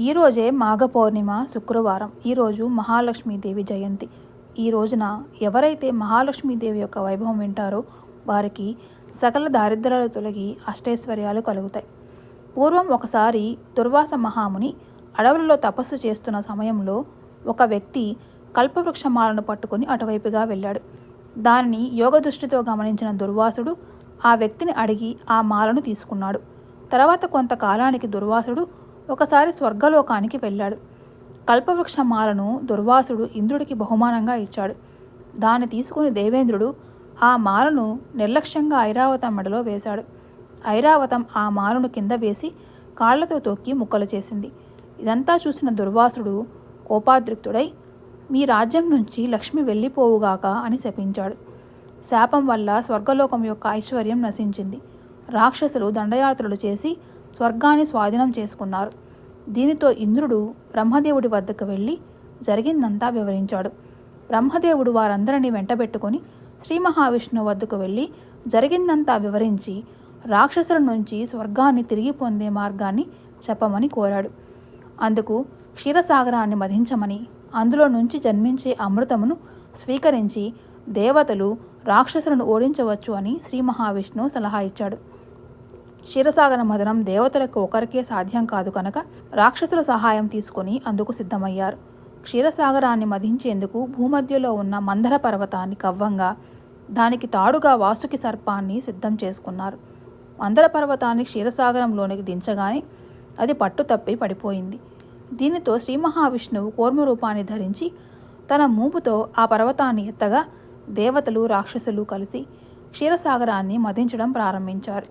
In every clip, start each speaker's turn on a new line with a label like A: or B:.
A: ఈరోజే మాఘ పౌర్ణిమ శుక్రవారం. ఈరోజు మహాలక్ష్మీదేవి జయంతి. ఈ రోజున ఎవరైతే మహాలక్ష్మీదేవి యొక్క వైభవం వింటారో వారికి సకల దారిద్ర్యాలు తొలగి అష్టైశ్వర్యాలు కలుగుతాయి. పూర్వం ఒకసారి దుర్వాస మహాముని అడవులలో తపస్సు చేస్తున్న సమయంలో ఒక వ్యక్తి కల్పవృక్షమాలను పట్టుకొని అటువైపుగా వెళ్ళాడు. దానిని యోగ దృష్టితో గమనించిన దుర్వాసుడు ఆ వ్యక్తిని అడిగి ఆ మాలను తీసుకున్నాడు. తర్వాత కొంతకాలానికి దుర్వాసుడు ఒకసారి స్వర్గలోకానికి వెళ్ళాడు. కల్పవృక్ష మాలను దుర్వాసుడు ఇంద్రుడికి బహుమానంగా ఇచ్చాడు. దాన్ని తీసుకుని దేవేంద్రుడు ఆ మాలను నిర్లక్ష్యంగా ఐరావతం మెడలో వేశాడు. ఐరావతం ఆ మాలను కింద వేసి కాళ్లతో తొక్కి ముక్కలు చేసింది. ఇదంతా చూసిన దుర్వాసుడు కోపాద్రిక్తుడై మీ రాజ్యం నుంచి లక్ష్మి వెళ్ళిపోవుగాక అని శపించాడు. శాపం వల్ల స్వర్గలోకం యొక్క ఐశ్వర్యం నశించింది. రాక్షసులు దండయాత్రలు చేసి స్వర్గాన్ని స్వాధీనం చేసుకున్నారు. దీనితో ఇంద్రుడు బ్రహ్మదేవుడి వద్దకు వెళ్ళి జరిగిందంతా వివరించాడు. బ్రహ్మదేవుడు వారందరినీ వెంటబెట్టుకొని శ్రీ మహావిష్ణువు వద్దకు వెళ్ళి జరిగిందంతా వివరించి రాక్షసుల నుంచి స్వర్గాన్ని తిరిగి పొందే మార్గాన్ని చెప్పమని కోరాడు. అందుకు క్షీరసాగరాన్ని మధించమని, అందులో నుంచి జన్మించే అమృతమును స్వీకరించి దేవతలు రాక్షసులను ఓడించవచ్చు అని శ్రీ మహావిష్ణువు సలహా ఇచ్చాడు. క్షీరసాగర మదనం దేవతలకు ఒకరికే సాధ్యం కాదు కనుక రాక్షసుల సహాయం తీసుకొని అందుకు సిద్ధమయ్యారు. క్షీరసాగరాన్ని మధించేందుకు భూమధ్యలో ఉన్న మందర పర్వతాన్ని కవ్వంగా దానికి తాడుగా వాసుకి సర్పాన్ని సిద్ధం చేసుకున్నారు. మందర పర్వతాన్ని క్షీరసాగరంలోనికి దించగానే అది పట్టు తప్పి పడిపోయింది. దీనితో శ్రీ మహావిష్ణువు కూర్మ రూపాన్ని ధరించి తన మూపుతో ఆ పర్వతాన్ని ఎత్తగా దేవతలు రాక్షసులు కలిసి క్షీరసాగరాన్ని మదించడం ప్రారంభించారు.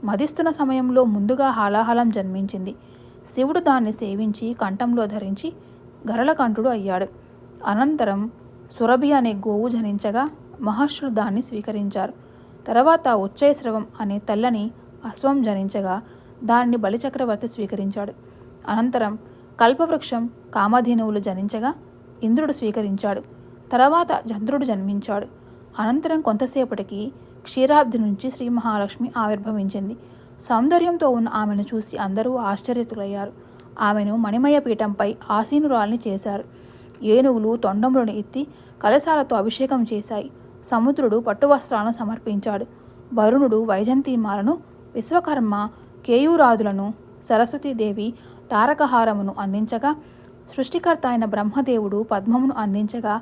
A: మదిస్తున్న సమయంలో ముందుగా హాలాహలం జన్మించింది. శివుడు దాన్ని సేవించి కంఠంలో ధరించి గరళకంఠుడు అయ్యాడు. అనంతరం సురభి అనే గోవు జనించగా మహర్షులు దాన్ని స్వీకరించారు. తర్వాత ఉచ్చైశ్రవం అనే తెల్లని అశ్వం జనించగా దానిని బలిచక్రవర్తి స్వీకరించాడు. అనంతరం కల్పవృక్షం కామధేనువులు జనించగా ఇంద్రుడు స్వీకరించాడు. తర్వాత చంద్రుడు జన్మించాడు. అనంతరం కొంతసేపటికి క్షీరాబ్ది నుంచి శ్రీ మహాలక్ష్మి ఆవిర్భవించింది. సౌందర్యంతో ఉన్న ఆమెను చూసి అందరూ ఆశ్చర్యతులయ్యారు. ఆమెను మణిమయ పీఠంపై ఆసీనురాల్ని చేశారు. ఏనుగులు తొండములను ఎత్తి కలశాలతో అభిషేకం చేశాయి. సముద్రుడు పట్టువస్త్రాలను సమర్పించాడు. వరుణుడు వైజంతిమాలను, విశ్వకర్మ కేయూరాదులను, సరస్వతీదేవి తారకహారమును అందించగా సృష్టికర్త అయిన బ్రహ్మదేవుడు పద్మమును అందించగా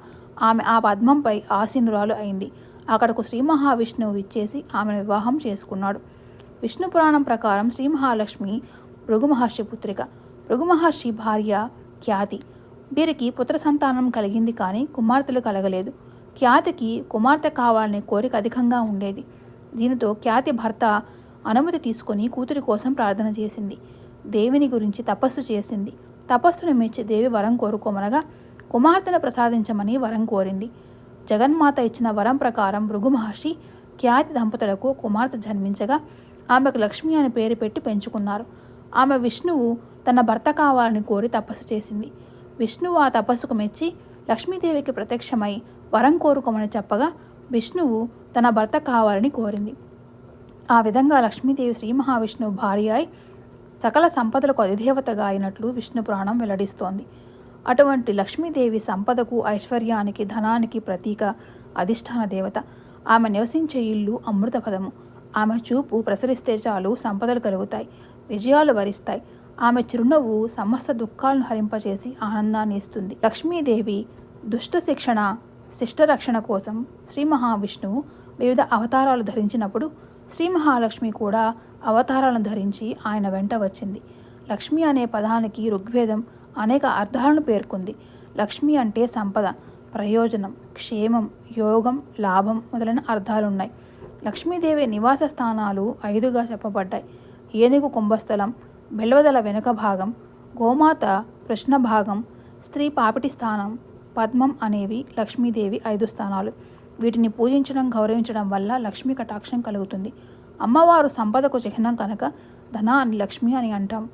A: ఆమె ఆ పద్మంపై ఆసీనురాలు అయింది. అక్కడకు శ్రీ మహావిష్ణువు ఇచ్చేసి ఆమెను వివాహం చేసుకున్నాడు. విష్ణు పురాణం ప్రకారం శ్రీ మహాలక్ష్మి భృగు మహర్షి పుత్రిక. భృగు మహర్షి భార్య ఖ్యాతి. వీరికి పుత్ర సంతానం కలిగింది కానీ కుమార్తెలు కలగలేదు. ఖ్యాతికి కుమార్తె కావాలనే కోరిక అధికంగా ఉండేది. దీనితో ఖ్యాతి భర్త అనుమతి తీసుకొని కూతురి కోసం ప్రార్థన చేసింది. దేవిని గురించి తపస్సు చేసింది. తపస్సును మెచ్చి దేవి వరం కోరుకోమనగా కుమార్తెను ప్రసాదించమని వరం కోరింది. జగన్మాత ఇచ్చిన వరం ప్రకారం భృగు మహర్షి ఖ్యాతి దంపతులకు కుమార్తె జన్మించగా ఆమెకు లక్ష్మి అని పేరు పెట్టి పెంచుకున్నారు. ఆమె విష్ణువు తన భర్త కావాలని కోరి తపస్సు చేసింది. విష్ణువు ఆ తపస్సుకు మెచ్చి లక్ష్మీదేవికి ప్రత్యక్షమై వరం కోరుకోమని చెప్పగా విష్ణువు తన భర్త కావాలని కోరింది. ఆ విధంగా లక్ష్మీదేవి శ్రీ మహావిష్ణువు భార్య అయి సకల సంపదలకు అధిదేవతగా అయినట్లు విష్ణు పురాణం వెల్లడిస్తోంది. అటువంటి లక్ష్మీదేవి సంపదకు, ఐశ్వర్యానికి, ధనానికి ప్రతీక, అధిష్టాన దేవత. ఆమె నివసించే ఇల్లు అమృతపదము. ఆమె చూపు ప్రసరిస్తే చాలు సంపదలు కలుగుతాయి, విజయాలు వరిస్తాయి. ఆమె చిరునవ్వు సమస్త దుఃఖాలను హరింపచేసి ఆనందాన్ని ఇస్తుంది. లక్ష్మీదేవి దుష్ట శిక్షణ, శిష్టరక్షణ కోసం శ్రీ మహావిష్ణువు వివిధ అవతారాలు ధరించినప్పుడు శ్రీ మహాలక్ష్మి కూడా అవతారాలను ధరించి ఆయన వెంట వచ్చింది. లక్ష్మి అనే పదానికి ఋగ్వేదం అనేక అర్థాలను పేర్కొంది. లక్ష్మి అంటే సంపద, ప్రయోజనం, క్షేమం, యోగం, లాభం మొదలైన అర్థాలున్నాయి. లక్ష్మీదేవి నివాస స్థానాలు 5గా చెప్పబడ్డాయి. ఏనుగు కుంభస్థలం, బెల్వదల వెనుక భాగం, గోమాత పృష్ణ భాగం, స్త్రీ పాపిటి స్థానం, పద్మం అనేవి లక్ష్మీదేవి 5 స్థానాలు. వీటిని పూజించడం, గౌరవించడం వల్ల లక్ష్మీ కటాక్షం కలుగుతుంది. అమ్మవారు సంపదకు చిహ్నం కనుక ధనాన్ని లక్ష్మి అని అంటాం.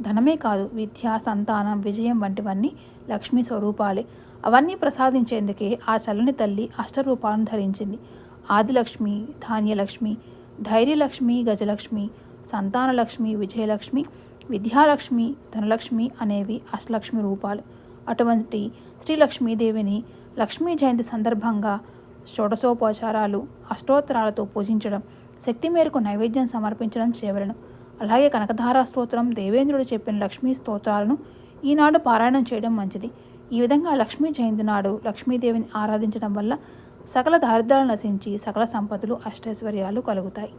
A: ధనమే కాదు, విద్య, సంతానం, విజయం వంటివన్నీ లక్ష్మీ స్వరూపాలే. అవన్నీ ప్రసాదించేందుకే ఆ చల్లని తల్లి అష్టరూపాలను ధరించింది. ఆదిలక్ష్మి, ధాన్యలక్ష్మి, ధైర్యలక్ష్మి, గజలక్ష్మి, సంతానలక్ష్మి, విజయలక్ష్మి, విద్యాలక్ష్మి, ధనలక్ష్మి అనేవి అష్టలక్ష్మి రూపాలు. అటువంటి శ్రీ లక్ష్మీదేవిని లక్ష్మీ జయంతి సందర్భంగా షోడశోపచారాలు, అష్టోత్తరాలతో పూజించడం, శక్తి మేరకు నైవేద్యం సమర్పించడం చేయవలెను. అలాగే కనకధారా స్తోత్రం, దేవేంద్రుడు చెప్పిన లక్ష్మీ స్తోత్రాలను ఈనాడు పారాయణం చేయడం మంచిది. ఈ విధంగా లక్ష్మీ జయంతి నాడు లక్ష్మీదేవిని ఆరాధించడం వల్ల సకల దారిద్ర్యాలు నశించి సకల సంపదలు, అష్టైశ్వర్యాలు కలుగుతాయి.